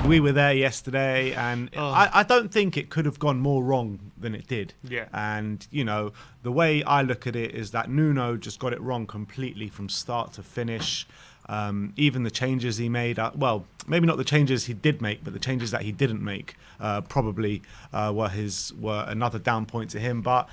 we were there yesterday, and I don't think it could have gone more wrong than it did. Yeah. And, you know, the way I look at it is that NUNO just got it wrong completely from start to finish. Even the changes he made, well, maybe not the changes he did make, but the changes that he didn't make probably were another down point to him. But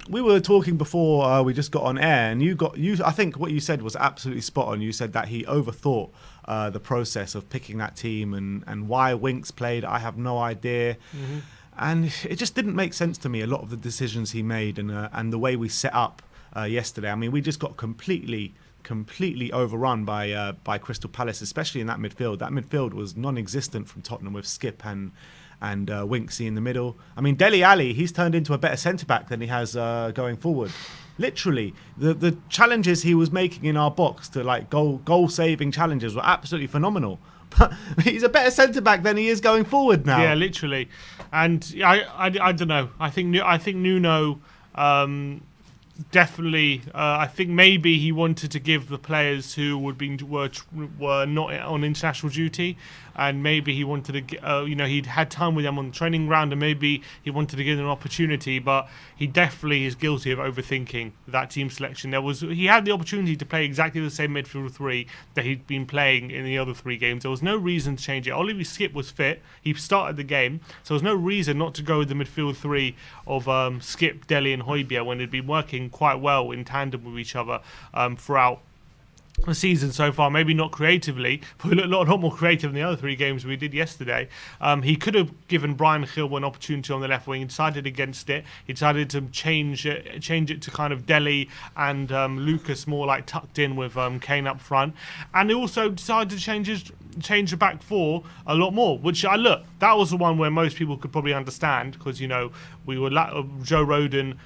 we were talking before we just got on air, and I think what you said was absolutely spot on. You said that he overthought the process of picking that team, and why Winks played, I have no idea. Mm-hmm. And it just didn't make sense to me, a lot of the decisions he made and the way we set up yesterday. I mean, we just got completely overrun by Crystal Palace, especially in that midfield. That midfield was non-existent from Tottenham with Skip and Winksy in the middle. I mean, Dele Alli, he's turned into a better centre-back than he has going forward. Literally, the challenges he was making in our box to like goal-saving challenges were absolutely phenomenal. But he's a better centre-back than he is going forward now. Yeah, literally. And I don't know. I think NUNO... definitely, I think maybe he wanted to give the players who were not on international duty, and maybe he wanted to, he'd had time with them on the training ground, and maybe he wanted to give them an opportunity. But he definitely is guilty of overthinking that team selection. He had the opportunity to play exactly the same midfield three that he'd been playing in the other three games. There was no reason to change it. Oliver Skip was fit; he started the game, so there was no reason not to go with the midfield three of Skip, Dele, and Højbjerg when it'd been working quite well in tandem with each other throughout the season so far. Maybe not creatively, but we looked a lot more creative in the other three games we did yesterday. He could have given Brian Hill an opportunity on the left wing. He decided against it. He decided to change it to kind of Dele and Lucas more like tucked in with Kane up front. And he also decided to change the back four a lot more, which that was the one where most people could probably understand, because we were Joe Rodon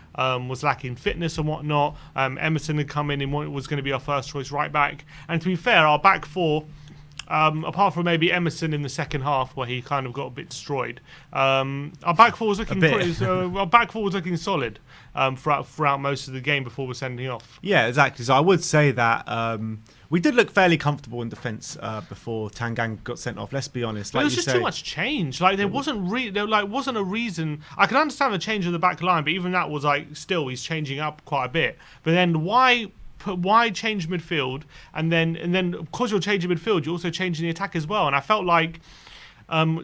was lacking fitness and whatnot. Emerson had come in and was going to be our first choice right back, and to be fair, our back four, apart from maybe Emerson in the second half where he kind of got a bit destroyed, our back four was looking solid throughout most of the game before we're sending off. Yeah, exactly. So I would say that we did look fairly comfortable in defence before Tanganga got sent off. Let's be honest. But there was just too much change. Like there wasn't a reason. I can understand the change of the back line, but even that was like still he's changing up quite a bit. But then why change midfield? And then because you're changing midfield, you're also changing the attack as well. And I felt like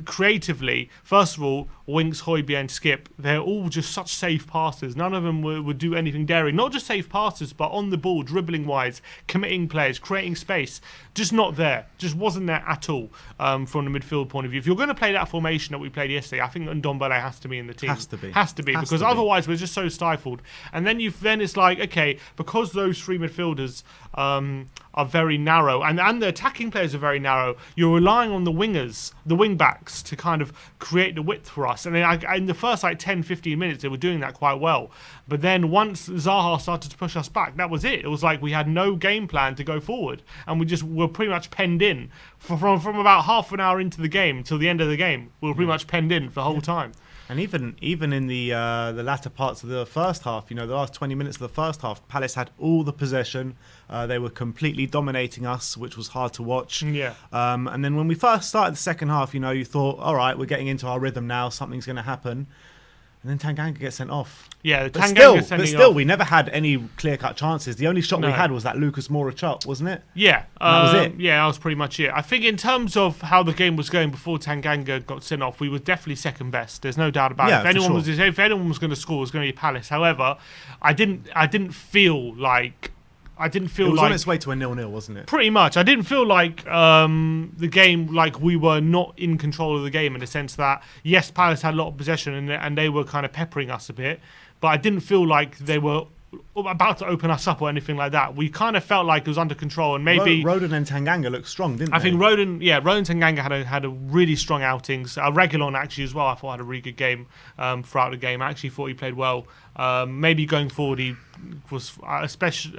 creatively, first of all, Winks, Højbjerg and Skip, they're all just such safe passers. None of them would do anything daring. Not just safe passers, but on the ball, dribbling-wise, committing players, creating space. Just not there. Just wasn't there at all from the midfield point of view. If you're going to play that formation that we played yesterday, I think Ndombele has to be in the team. Has to be, because otherwise we're just so stifled. And then it's like, okay, because those three midfielders are very narrow, and the attacking players are very narrow, you're relying on the wingers, the wing-backs, to kind of create the width for us. And then in the first 10-15 minutes, they were doing that quite well. But then once Zaha started to push us back, that was it. It was like we had no game plan to go forward, and we just were pretty much penned in. From about half an hour into the game till the end of the game, we were pretty much penned in for the whole time. And even in the latter parts of the first half, the last 20 minutes of the first half, Palace had all the possession. They were completely dominating us, which was hard to watch. Yeah. And then when we first started the second half, you thought, all right, we're getting into our rhythm now. Something's going to happen. And then Tanganga gets sent off. Yeah, but still, we never had any clear-cut chances. The only shot we had was that Lucas Moura chop, wasn't it? Yeah. That was it. Yeah, that was pretty much it. I think in terms of how the game was going before Tanganga got sent off, we were definitely second best. There's no doubt about it. If anyone was going to score, it was going to be Palace. However, I didn't feel like it was on its way to a 0-0, wasn't it? Pretty much. I didn't feel like the game, like we were not in control of the game, in the sense that, yes, Palace had a lot of possession and they were kind of peppering us a bit, but I didn't feel like they were about to open us up or anything like that. We kind of felt like it was under control, and maybe Rodon and Tanganga looked strong, didn't they? I think Rodon and Tanganga had a really strong outings. Reguilon actually as well, I thought had a really good game throughout the game. I actually thought he played well. Maybe going forward he was especially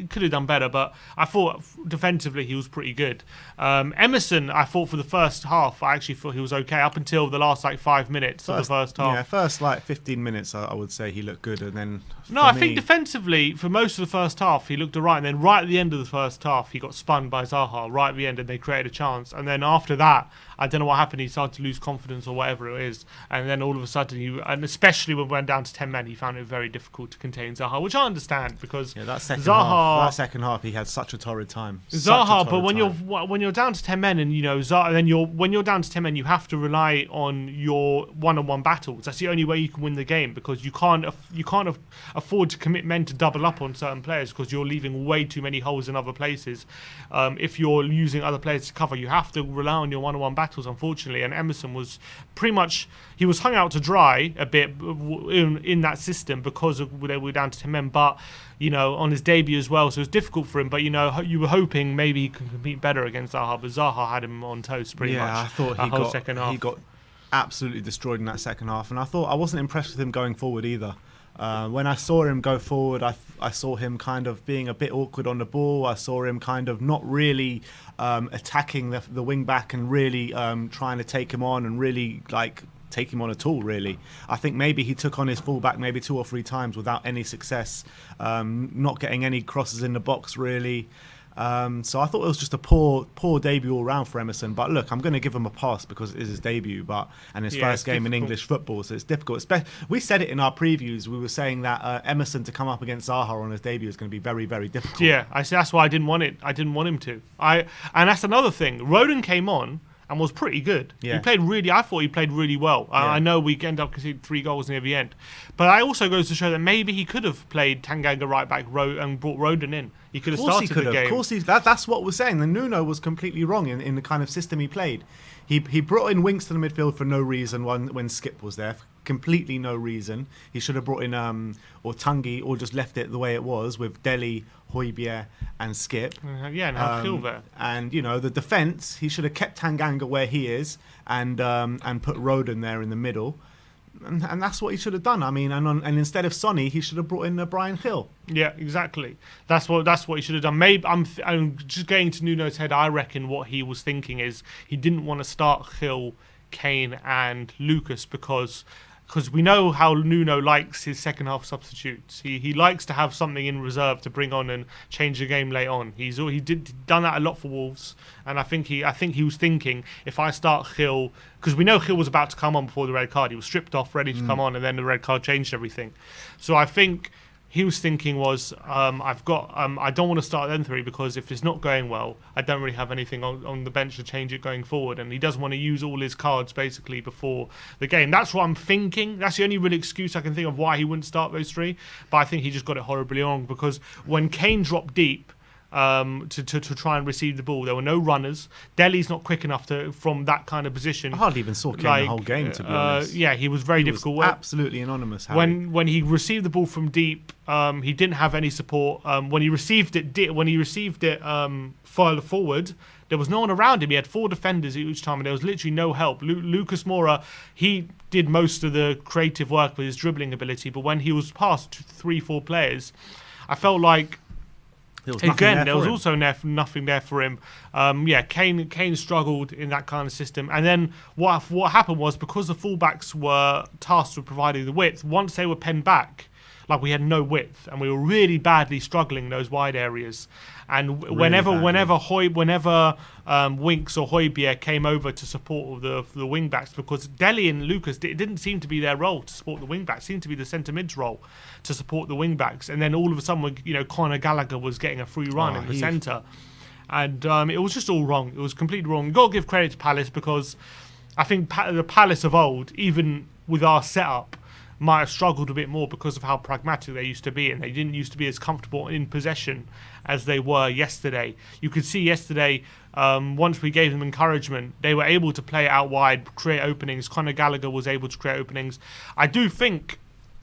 could have done better, but I thought defensively he was pretty good. Emerson, I thought for the first half, I actually thought he was okay up until the last like 5 minutes of the first half. Yeah, first like 15 minutes, I would say he looked good, and then I think defensively for most of the first half he looked alright, and then right at the end of the first half he got spun by Zaha right at the end, and they created a chance, and then after that I don't know what happened. He started to lose confidence or whatever it is, and then all of a sudden, and especially when we went down to 10 men, he found it very difficult to contain Zaha, which I understand because that second half, he had such a torrid time. But when you're down to 10 men, and when you're down to 10 men, you have to rely on your one-on-one battles. That's the only way you can win the game, because you can't afford to commit men to double up on certain players because you're leaving way too many holes in other places. If you're using other players to cover, you have to rely on your one-on-one battles, unfortunately, and Emerson was pretty much, he was hung out to dry a bit in that system because they were down to 10 men, but on his debut as well, so it was difficult for him, but you were hoping maybe he could compete better against Zaha, but Zaha had him on toast pretty much. I thought he got absolutely destroyed in that second half, and I wasn't impressed with him going forward either. When I saw him go forward, I saw him kind of being a bit awkward on the ball. I saw him kind of not really attacking the wing back and really trying to take him on and really take him on at all, really. I think maybe he took on his fullback maybe 2 or 3 times without any success, not getting any crosses in the box, really. So I thought it was just a poor debut all round for Emerson. But look, I'm going to give him a pass because it is his debut, and his first game in English football, so it's difficult. We said it in our previews. We were saying that Emerson to come up against Zaha on his debut is going to be very, very difficult. Yeah, that's why I didn't want it. I didn't want him to. And that's another thing. Roden came on and was pretty good. Yeah. I thought he played really well. I know we ended up conceding 3 goals near the end, but I also goes to show that maybe he could have played Tanganga right back and brought Roden in. He could have started the game. Of course, that's what we're saying. The NUNO was completely wrong in the kind of system he played. He brought in Winks to the midfield for no reason when Skip was there. Completely no reason. He should have brought in or Tanguy, or just left it the way it was with Dele, Højbjerg and Skip. And have Hill there. And the defence, he should have kept Tanganga where he is and put Roden there in the middle. And that's what he should have done. I mean, and instead of Sonny, he should have brought in Brian Hill. Yeah, exactly. That's what he should have done. Maybe I'm just getting to Nuno's head. I reckon what he was thinking is he didn't want to start Hill, Kane, and Lucas because we know how Nuno likes his second half substitutes. He likes to have something in reserve to bring on and change the game late on. He's done that a lot for Wolves, and I think he was thinking, if I start Hill, because we know Hill was about to come on before the red card. He was stripped off, ready to come on, and then the red card changed everything. So I think he was thinking was, I don't want to start them 3 because if it's not going well, I don't really have anything on the bench to change it going forward, and he doesn't want to use all his cards basically before the game. That's what I'm thinking. That's the only real excuse I can think of why he wouldn't start those 3, but I think he just got it horribly wrong, because when Kane dropped deep to try and receive the ball, there were no runners. Dele's not quick enough from that kind of position. I hardly even saw Kane the whole game, to be honest. Yeah, he was very difficult. Was absolutely anonymous. Harry. When he received the ball from deep, he didn't have any support. When he received it further forward, there was no one around him. He had 4 defenders each time, and there was literally no help. Lucas Moura, he did most of the creative work with his dribbling ability, but when he was past 3-4 players, I felt like there was also nothing there for him. Kane struggled in that kind of system. And then what happened was, because the fullbacks were tasked with providing the width, once they were penned back, we had no width, and we were really badly struggling in those wide areas. And whenever Winks or Højbjerg came over to support the wing backs, because Dele and Lucas, it didn't seem to be their role to support the wing backs. It seemed to be the centre mid's role to support the wing backs. And then all of a sudden, Conor Gallagher was getting a free run in the centre, and it was just all wrong. It was completely wrong. You've got to give credit to Palace, because I think the Palace of old, even with our setup, might have struggled a bit more because of how pragmatic they used to be, and they didn't used to be as comfortable in possession as they were yesterday. You could see yesterday, once we gave them encouragement, they were able to play out wide, create openings. Conor Gallagher was able to create openings. I do think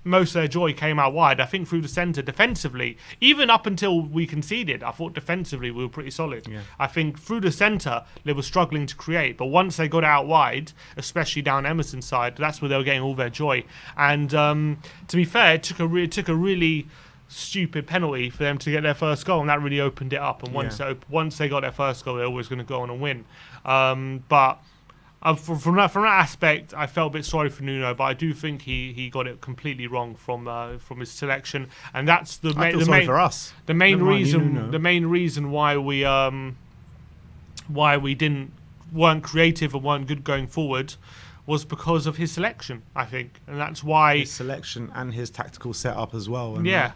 most of their joy came out wide. I think through the centre defensively, even up until we conceded, I thought defensively we were pretty solid. Yeah. I think through the centre they were struggling to create, but once they got out wide, especially down Emerson's side, that's where they were getting all their joy. And to be fair, it took a really stupid penalty for them to get their first goal, and that really opened it up. And once they got their first goal, they're always going to go on and win. But from that aspect, I felt a bit sorry for Nuno, but I do think he got it completely wrong from his selection, and that's the main reason why we weren't creative and weren't good going forward was because of his selection, I think, and that's why his selection and his tactical setup as well. And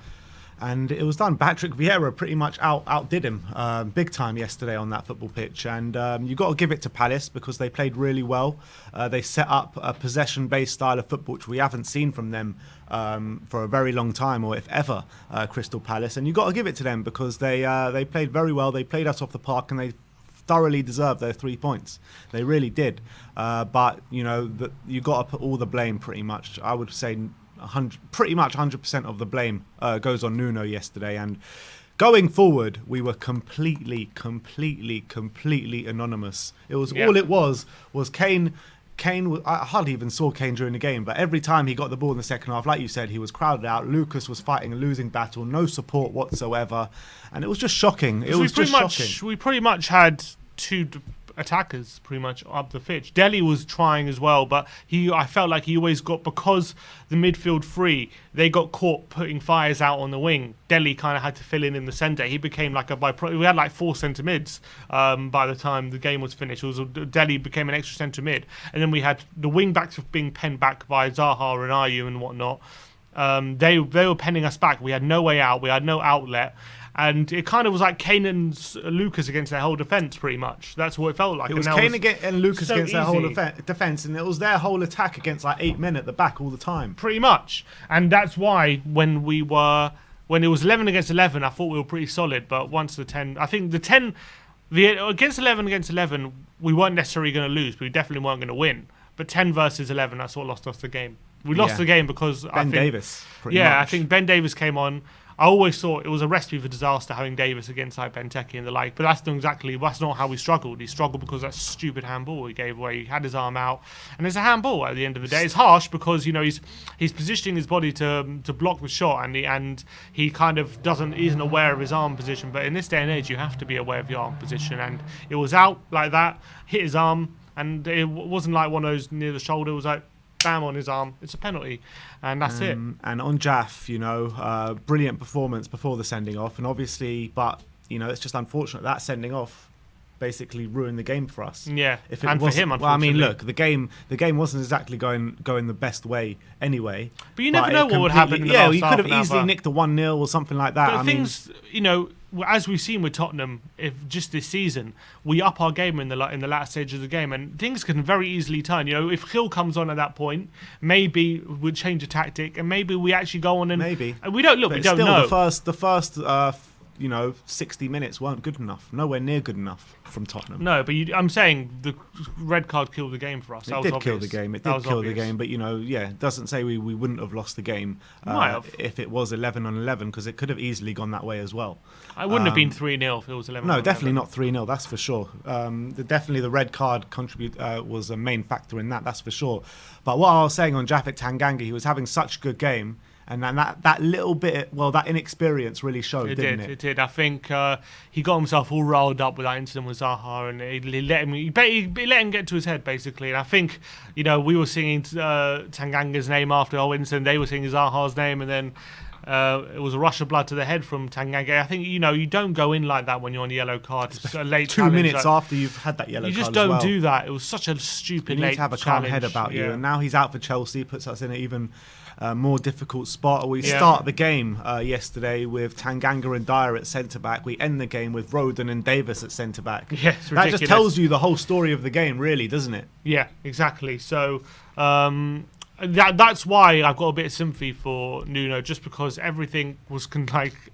and it was done. Patrick Vieira pretty much outdid him big time yesterday on that football pitch. And you got to give it to Palace because they played really well. They set up a possession-based style of football, which we haven't seen from them for a very long time, or if ever, Crystal Palace. And you got to give it to them because they played very well. They played us off the park, and they thoroughly deserved their 3 points. They really did. But you got to put all the blame pretty much. I would say pretty much 100% of the blame goes on Nuno yesterday. And going forward, we were completely anonymous. All it was Kane. I hardly even saw Kane during the game, but every time he got the ball in the second half, like you said, he was crowded out. Lucas was fighting a losing battle, no support whatsoever, and it was just shocking. We pretty much had two attackers pretty much up the pitch. Dele was trying as well, but I felt like he always got, because the midfield three, they got caught putting fires out on the wing. Dele kind of had to fill in the centre. He became like we had like 4 centre mids by the time the game was finished. Dele became an extra centre mid, and then we had the wing backs being penned back by Zaha and Ayew and whatnot. They were penning us back. We had no way out. We had no outlet. And it kind of was like Kane and Lucas against their whole defence, pretty much. That's what it felt like. It was Kane and Lucas against their whole defence, and it was their whole attack against like 8 men at the back all the time. Pretty much. And that's why when it was 11 against 11, I thought we were pretty solid. But once the 10, I think against 11, we weren't necessarily going to lose, but we definitely weren't going to win. But 10 versus 11, that's what lost us the game. We lost the game because Davis. I think Ben Davis came on. I always thought it was a recipe for disaster having Davis against like Benteke and the like, but that's not how we struggled. He struggled because that stupid handball he gave away. He had his arm out, and it's a handball at the end of the day. It's harsh because he's positioning his body to block the shot, and he kind of isn't aware of his arm position. But in this day and age, you have to be aware of your arm position, and it was out like that, hit his arm, and it wasn't like one of those near the shoulder. It was like bam on his arm. It's a penalty, and that's it. And on Jaff, brilliant performance before the sending off, and obviously, but it's just unfortunate that sending off basically ruined the game for us. Yeah, for him, unfortunately. Well, I mean, look, the game wasn't exactly going the best way anyway. But you never know what would happen. We could have easily nicked a 1-0 or something like that. But as we've seen with Tottenham, if just this season, we up our game in the last stage of the game, and things can very easily turn. If Hill comes on at that point, maybe we'd change the tactic, and maybe we actually go on and maybe. And we don't know. The first 60 minutes weren't good enough. Nowhere near good enough from Tottenham. No, but I'm saying the red card killed the game for us. It did kill the game. It did kill the game. But, it doesn't say we wouldn't have lost the game if it was 11-11, because it could have easily gone that way as well. I wouldn't have been 3-0 if it was 11-11. No, definitely not 3-0, that's for sure. Definitely the red card was a main factor in that, that's for sure. But what I was saying on Japhet Tanganga, he was having such a good game. And then that little bit, that inexperience really showed, didn't it? It did. I think he got himself all rolled up with that incident with Zaha, and he let him get to his head, basically. And I think, we were singing Tanganga's name after our incident. They were singing Zaha's name, and then it was a rush of blood to the head from Tanganga. I think, you don't go in like that when you're on a yellow card. It's a late 2 minutes after you've had that yellow card. You just don't do that. It was such a stupid late challenge. You need to have a calm head about you. And now he's out for Chelsea, puts us in an even more difficult spot. We start the game yesterday with Tanganga and Dyer at centre-back. We end the game with Rodon and Davis at centre-back. Yeah, it's ridiculous. That just tells you the whole story of the game, really, doesn't it? Yeah, exactly. So that's why I've got a bit of sympathy for Nuno, just because everything was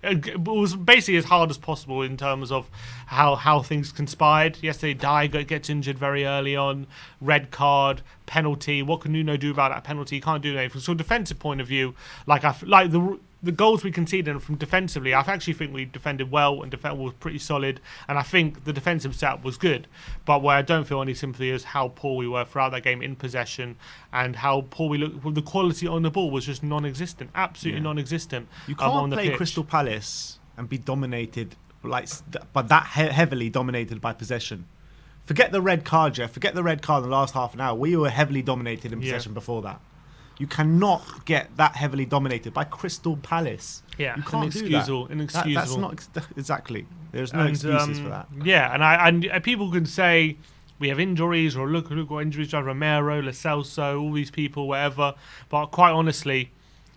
it was basically as hard as possible in terms of how things conspired. Yesterday, Dyer gets injured very early on, red card, penalty. What can Nuno do about that penalty? He can't do anything. From a defensive point of view, the the goals we conceded and from defensively, I actually think we defended well and defense was pretty solid. And I think the defensive setup was good. But where I don't feel any sympathy is how poor we were throughout that game in possession and how poor we looked. The quality on the ball was just non-existent, absolutely non-existent. You can't on the play pitch. Crystal Palace and be dominated but that heavily dominated by possession. Forget the red card, Jeff. Forget the red card in the last half an hour. We were heavily dominated in possession before that. You cannot get that heavily dominated by Crystal Palace. Yeah, you can't do that. Inexcusable. That's not exactly. There's no excuses for that. Yeah, and people can say we have injuries or look what injuries we have, Romero, Lo Celso, all these people, whatever. But quite honestly,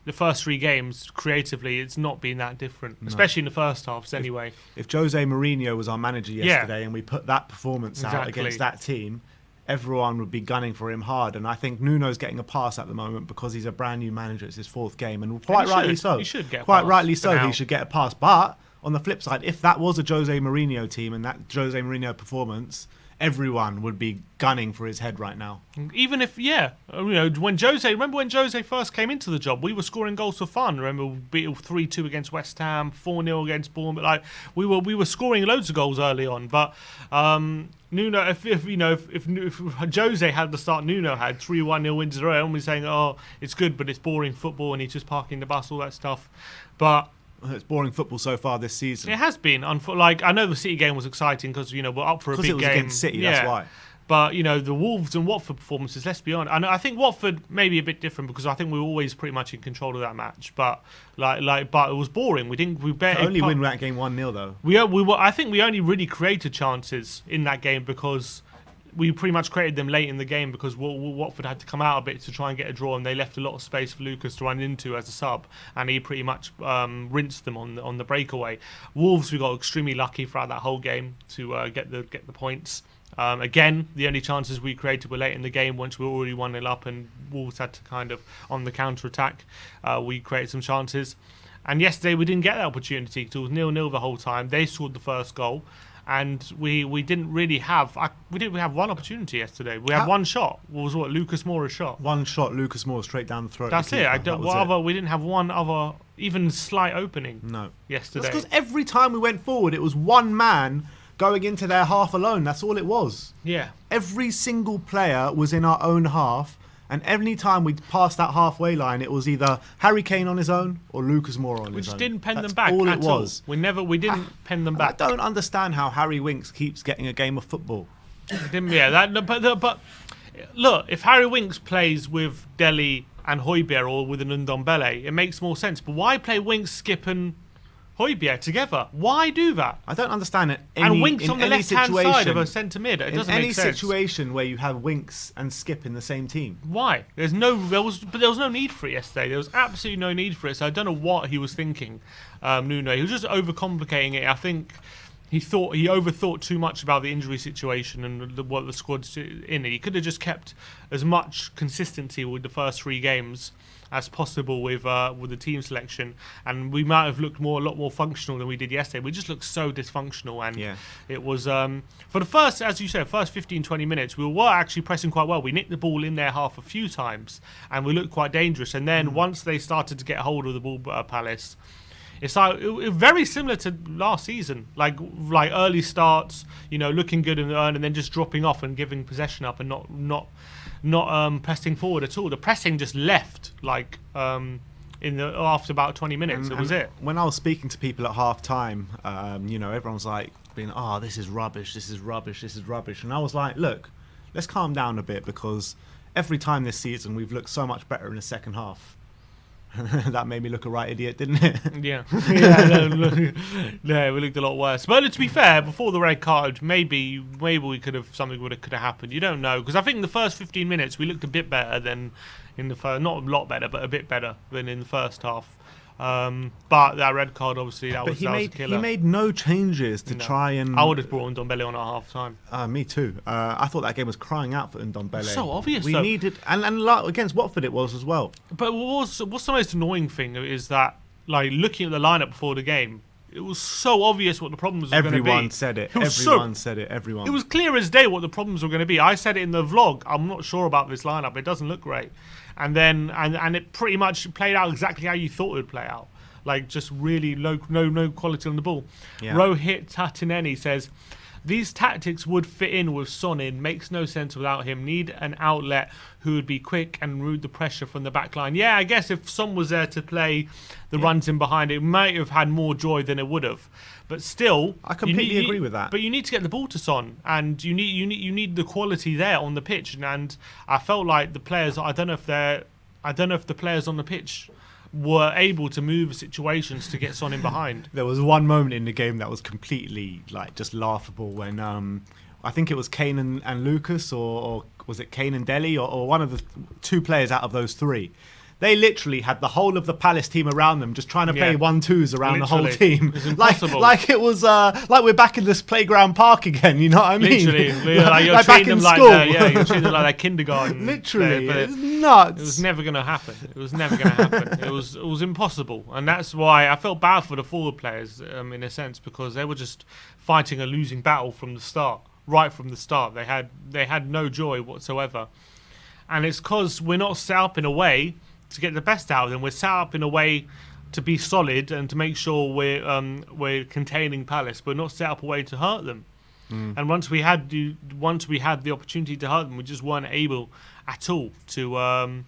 the first 3 games, creatively, it's not been that different, especially in the first halves anyway. If Jose Mourinho was our manager yesterday and we put that performance out against that team, everyone would be gunning for him hard. And I think Nuno's getting a pass at the moment because he's a brand new manager. It's his 4th game, and quite rightly so. He should get a quite pass rightly so. now. He should get a pass. But on the flip side, if that was a Jose Mourinho team and that Jose Mourinho performance, everyone would be gunning for his head right now. Even if, remember when Jose first came into the job, we were scoring goals for fun. Remember, we beat 3-2 against West Ham, 4-0 against Bournemouth. Like we were scoring loads of goals early on. But Nuno, if Jose had the start Nuno had 3-1-0 wins in a row, and we're saying, oh, it's good, but it's boring football, and he's just parking the bus, all that stuff. But it's boring football so far this season. It has been. Like I know the City game was exciting because we're up for a big game. Because it was against City, that's why. But the Wolves and Watford performances. Let's be honest. I think Watford may be a bit different because I think we were always pretty much in control of that match. But but it was boring. We only win that game 1-0 though. I think we only really created chances in that game because we pretty much created them late in the game because Watford had to come out a bit to try and get a draw, and they left a lot of space for Lucas to run into as a sub, and he pretty much rinsed them on the breakaway. Wolves, we got extremely lucky throughout that whole game to get the points. Again, the only chances we created were late in the game once we were already 1-0 up, and Wolves had to kind of on the counter attack. We created some chances, and yesterday we didn't get that opportunity because it was 0-0 the whole time. They scored the first goal. And we didn't really have one opportunity yesterday. We had one shot. Was Lucas Moura's shot? One shot, Lucas Moura straight down the throat. That's it. We didn't have one other even slight opening. No. Yesterday. That's because every time we went forward, it was one man going into their half alone. That's all it was. Yeah. Every single player was in our own half. And any time we passed that halfway line, it was either Harry Kane on his own or Lucas Moura on his own. Which didn't pen That's them back all at it was. all. We didn't pen them back. I don't understand how Harry Winks keeps getting a game of football. But look, if Harry Winks plays with Dele and Højbjerg or with an Ndombele, it makes more sense. But why play Winks, Skip and Højbjerg together? Why do that? I don't understand it. And Winks on the left-hand side of a centre mid. It doesn't make sense. In any situation where you have Winks and Skip in the same team. Why? There was no need for it yesterday. There was absolutely no need for it. So I don't know what he was thinking, Nuno. He was just overcomplicating it. I think he overthought too much about the injury situation and what the squad's in. He could have just kept as much consistency with the first 3 games as possible with the team selection, and we might have looked a lot more functional than we did yesterday. We just looked so dysfunctional, and it was for the first, as you said, first 15-20 minutes, we were actually pressing quite well. We nicked the ball in their half a few times, and we looked quite dangerous. And then once they started to get hold of the ball, Palace, it's like it very similar to last season, like early starts, looking good and then just dropping off and giving possession up and not pressing forward at all. The pressing just left after about 20 minutes. It was it. When I was speaking to people at half time, everyone's like being, oh, this is rubbish, this is rubbish, this is rubbish. And I was like, look, let's calm down a bit because every time this season we've looked so much better in the second half. That made me look a right idiot, didn't it? Yeah. We looked a lot worse. But to be fair, before the red card, maybe we could have happened. You don't know, because I think in the first 15 minutes we looked a bit better than in the first. Not a lot better, but a bit better than in the first half. But that red card, obviously, that was a killer. He made no changes to try and. I would have brought Ndombele on at half time. Me too. I thought that game was crying out for Ndombele. So obvious. We needed, and against Watford it was as well. But what's the most annoying thing is that, like, looking at the lineup before the game, it was so obvious what the problems were going to be. Everyone said it. Everyone said it. Everyone. It was clear as day what the problems were going to be. I said it in the vlog. I'm not sure about this lineup. It doesn't look great. And then and it pretty much played out exactly how you thought it would play out. like just really low, no quality on the ball. Yeah. Rohit Tatineni says, these tactics would fit in with Son in. Makes no sense without him. Need an outlet who would be quick and remove the pressure from the back line. Yeah, I guess if Son was there to play the runs in behind, it might have had more joy than it would have. But still, I completely agree with that. But you need to get the ball to Son, and you need the quality there on the pitch. And I felt like the players. I don't know if the players on the pitch were able to move situations to get Son in behind. There was one moment in the game that was completely like just laughable when I think it was Kane and Lucas, or was it Kane and Dele, or one of the two players out of those three. They literally had the whole of the Palace team around them, just trying to play 1-2s around the whole team. It was impossible. Like it was like we're back in this playground park again. You know what I mean? Literally, like you're like treating them school. you're treating them like their kindergarten. Literally, player, it's nuts. It was never going to happen. It was never going to happen. It was impossible, and that's why I felt bad for the forward players in a sense, because they were just fighting a losing battle from the start. Right from the start, they had no joy whatsoever, and it's because we're not set up in a way to get the best out of them. We're set up in a way to be solid and to make sure we're containing Palace, but not set up a way to hurt them. And once we had the opportunity to hurt them, we just weren't able at all to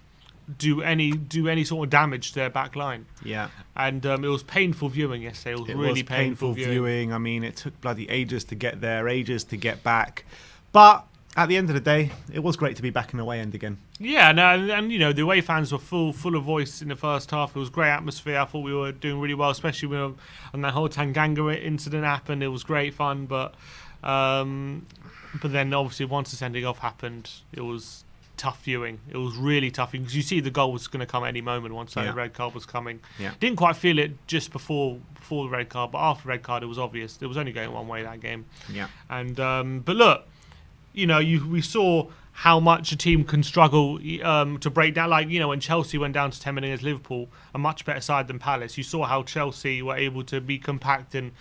do any sort of damage to their back line. Yeah. And it was painful viewing yesterday. It was really painful viewing. I mean, it took bloody ages to get there, ages to get back, but at the end of the day, it was great to be back in the away end again. Yeah, no, and the away fans were full of voice in the first half. It was great atmosphere. I thought we were doing really well, especially when that whole Tanganga incident happened. It was great fun, but then obviously once the sending off happened, it was tough viewing. It was really tough because you see the goal was going to come at any moment once that red card was coming. Yeah. Didn't quite feel it just before the red card, but after the red card, it was obvious. It was only going one way that game. Yeah. And but look. We saw how much a team can struggle to break down. Like, when Chelsea went down to 10 men against Liverpool, a much better side than Palace. You saw how Chelsea were able to be compact and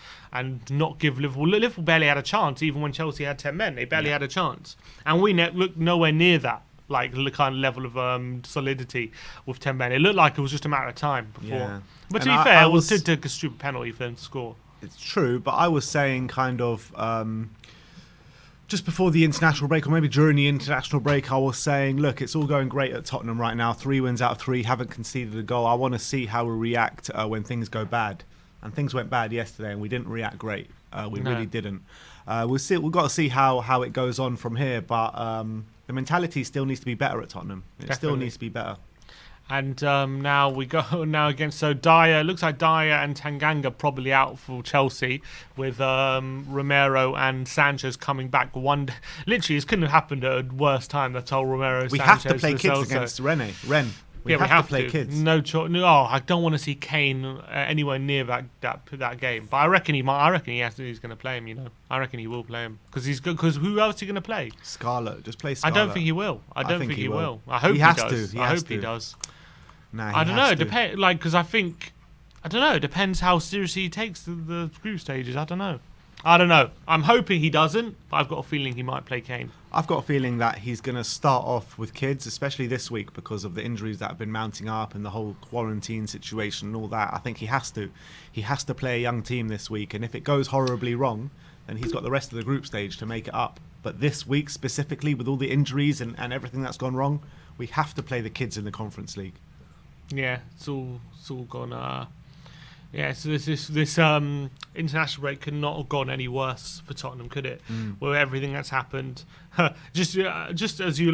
not give Liverpool. Liverpool barely had a chance, even when Chelsea had 10 men. They barely had a chance. And we looked nowhere near that, like the kind of level of solidity with 10 men. It looked like it was just a matter of time before. Yeah. But to be fair, it was a stupid penalty for them to score. It's true, but I was saying kind of... just before the international break, or maybe during the international break, I was saying, look, it's all going great at Tottenham right now. 3 wins out of 3, haven't conceded a goal. I want to see how we react when things go bad. And things went bad yesterday, and we didn't react great. We really didn't. We've got to see how it goes on from here. But the mentality still needs to be better at Tottenham. It still needs to be better. And now we go against Dyer. It looks like Dyer and Tanganga probably out for Chelsea, with Romero and Sanchez coming back. Literally, this couldn't have happened at a worse time. That's all Romero. We Sanchez, have to play kids against Ren. We have to play kids. No choice. No, I don't want to see Kane anywhere near that game. But I reckon he might. He's going to play him. I reckon he will play him because he's good. Because who else is he going to play? Scarlett. Just play Scarlett. I don't think he will. I don't think he will. I hope he does. I hope he does. Nah, I don't know. Because I think I don't know. It depends how seriously he takes the group stages. I don't know. I'm hoping he doesn't, but I've got a feeling he might play Kane. I've got a feeling that he's going to start off with kids, especially this week because of the injuries that have been mounting up and the whole quarantine situation and all that. I think he has to. He has to play a young team this week, and if it goes horribly wrong, then he's got the rest of the group stage to make it up. But this week specifically, with all the injuries and everything that's gone wrong, we have to play the kids in the Conference League. Yeah, it's all gone. So this international break could not have gone any worse for Tottenham, could it? With everything that's happened, just as your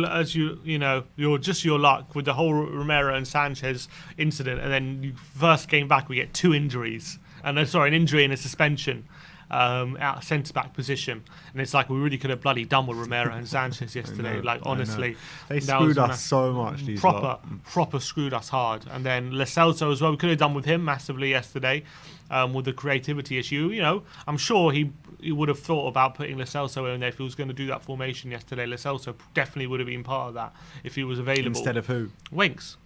luck with the whole Romero and Sanchez incident, and then you first came back, we get 2 injuries, an injury and a suspension. Out centre-back position, and it's like we really could have bloody done with Romero and Sanchez yesterday. Honestly, they screwed us so much. Proper screwed us hard. And then Lo Celso as well. We could have done with him massively yesterday, with the creativity issue. I'm sure he would have thought about putting Lo Celso in there if he was going to do that formation yesterday. Lo Celso definitely would have been part of that if he was available. Instead of who? Winks.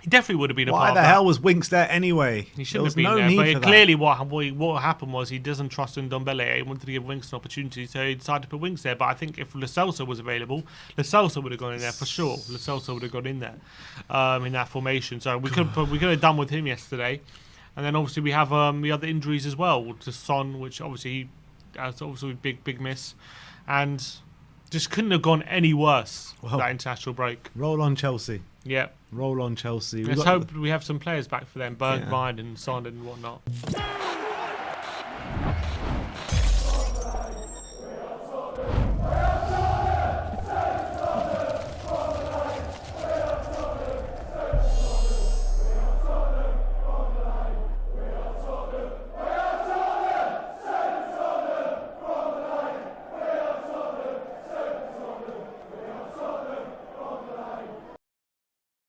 He definitely would have been a part of that. Why the hell was Winks there anyway? He shouldn't have been there. But clearly what happened was he doesn't trust Ndombele. He wanted to give Winks an opportunity, so he decided to put Winks there. But I think if Lo Celso was available, Lo Celso would have gone in there for sure. Lo Celso would have gone in there in that formation. So we could have done with him yesterday. And then obviously we have the other injuries as well to Son, which obviously that's obviously a big miss, and just couldn't have gone any worse that international break. Roll on Chelsea. Yeah. Roll on Chelsea. Let's hope we have some players back for them, Bergwijn and Son and whatnot.